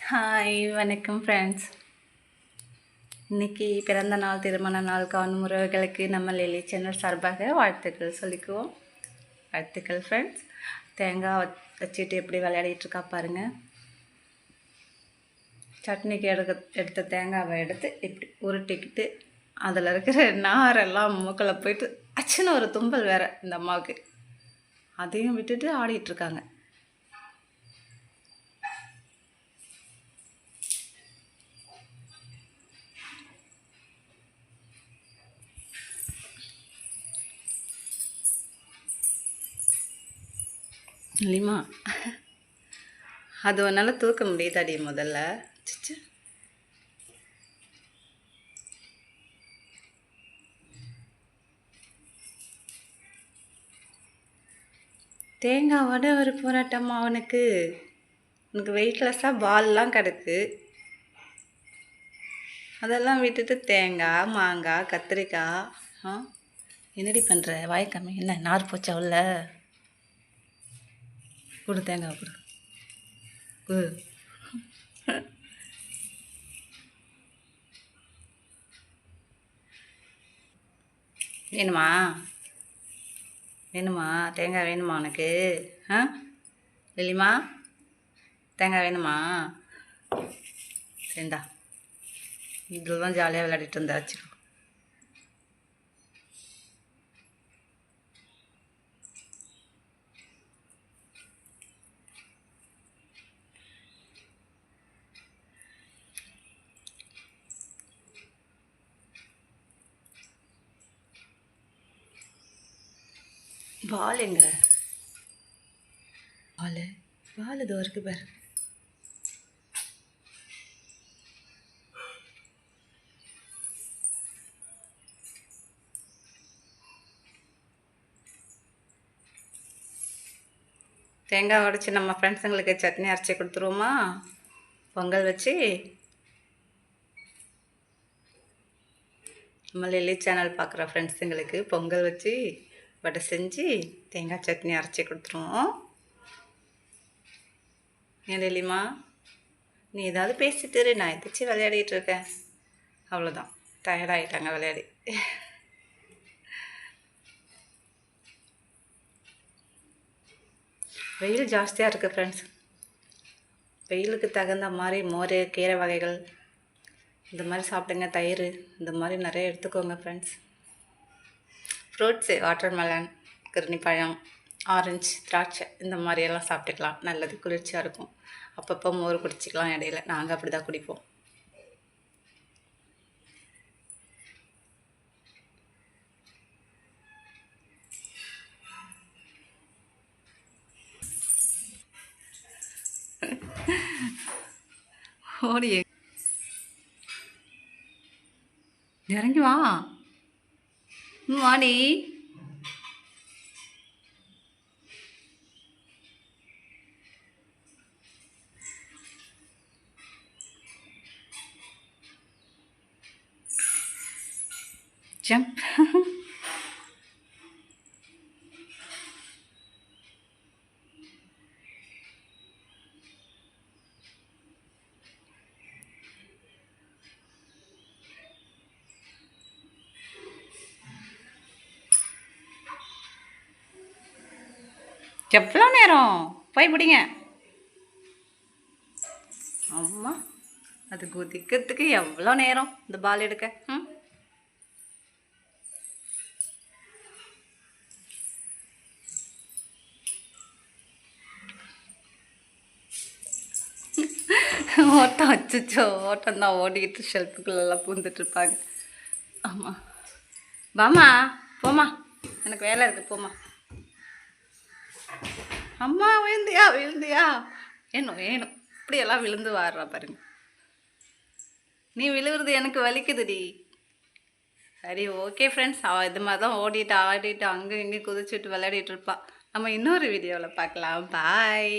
Hi வணக்கம் friends. இன்றைக்கி பிறந்த நாள் திருமண நாள் காணும் உறவுகளுக்கு நம்ம லிலி சேனல் சார்பாக வாழ்த்துக்கள் சொல்லிக்குவோம். வாழ்த்துக்கள் ஃப்ரெண்ட்ஸ். தேங்காய் வச்சுட்டு எப்படி விளையாடிட்டுருக்கா பாருங்கள். சட்னிக்கு எடுத்த தேங்காவை எடுத்து இப்படி உருட்டிக்கிட்டு அதில் இருக்கிற நாரெல்லாம் மூக்கில் போயிட்டு அச்சுன்னு ஒரு தும்பல் வேறு இந்த அம்மாவுக்கு. அதையும் விட்டுட்டு ஆடிட்டுருக்காங்க. இல்லைம்மா, அது ஒன்றால் தூக்க முடியுதாடி முதல்ல. சிச்சு, தேங்காவோட ஒரு போராட்டம்மா அவனுக்கு. உனக்கு வெயிட்லெஸ்ஸாக பால்லாம் கிடக்கு. அதெல்லாம் விட்டுட்டு தேங்காய், மாங்காய், கத்திரிக்காய். என்னடி பண்ணுற? வாய்க்காம என்ன நார் போச்சா உள்ள? கொடு தேங்காய் கொடு. வேணுமா? வேணுமா? தேங்காய் வேணுமா உனக்கு? இல்லைம்மா, தேங்காய் வேணுமா? சரிண்டா, இதில் தான் ஜாலியாக விளையாடிட்டு இருந்தா. வச்சுக்கோ. பால் எங்க? பால் இதோ இருக்கு பாரு. தேங்காய் உடச்சி நம்ம ஃப்ரெண்ட்ஸுங்களுக்கு சட்னி அரைச்சி கொடுத்துருவோமா? பொங்கல் வச்சு நம்ம லிலி சேனல் பார்க்குற ஃப்ரெண்ட்ஸுங்களுக்கு பொங்கல் வச்சு வடை செஞ்சு தேங்காய் சட்னி அரைச்சி கொடுத்துருவோம். ஏன் லிலிமா, நீ ஏதாவது பேசிட்டு நான் எதாச்சும் விளையாடிட்டு இருக்கேன். அவ்வளோதான், டயர்டாகிட்டாங்க விளையாடி. வெயில் ஜாஸ்தியாக இருக்குது ஃப்ரெண்ட்ஸ். வெயிலுக்கு தகுந்த மாதிரி மோர், கீரை வகைகள் இந்த மாதிரி சாப்பிடுங்க. தயிர் இந்த மாதிரி நிறைய எடுத்துக்கோங்க ஃப்ரெண்ட்ஸ். ஃப்ரூட்ஸு வாட்டர்மெலன், கிருணிப்பழம், ஆரஞ்சு, திராட்சை இந்த மாதிரியெல்லாம் சாப்பிட்டுக்கலாம். நல்லது, குளிர்ச்சியாக இருக்கும். அப்பப்போ மோர் குடிச்சிக்கலாம் இடையில. நாங்கள் அப்படி தான் குடிப்போம். ஓடி இறங்கி வா வாடி. ஜம்ப். எவ்வளோ நேரம் போய் பிடிங்க. அம்மா, அது குதிக்கிறதுக்கு எவ்வளோ நேரம் இந்த பால் எடுக்க? ஓட்டம் வச்சுச்சோ, ஓட்டம் தான் ஓடிக்கிட்டு ஷெல்ஃபுக்குள்ளெல்லாம் பூந்துட்டுருப்பாங்க. ஆமாம், வாமா போமா, எனக்கு வேலை இருக்குது போமா. அம்மா விழுந்தியா விழுந்தியா? வேணும் வேணும், இப்படியெல்லாம் விழுந்து வாடுறா பாருங்க. நீ விழுவுறது எனக்கு வலிக்குதுடி. சரி, ஓகே ஃப்ரெண்ட்ஸ். அவள் இது மாதிரி தான் ஓடிட்டு ஆடிட்டு அங்கே இங்கே குதிச்சுட்டு விளையாடிட்டு இருப்பா. நம்ம இன்னொரு வீடியோவில் பார்க்கலாம். பாய்.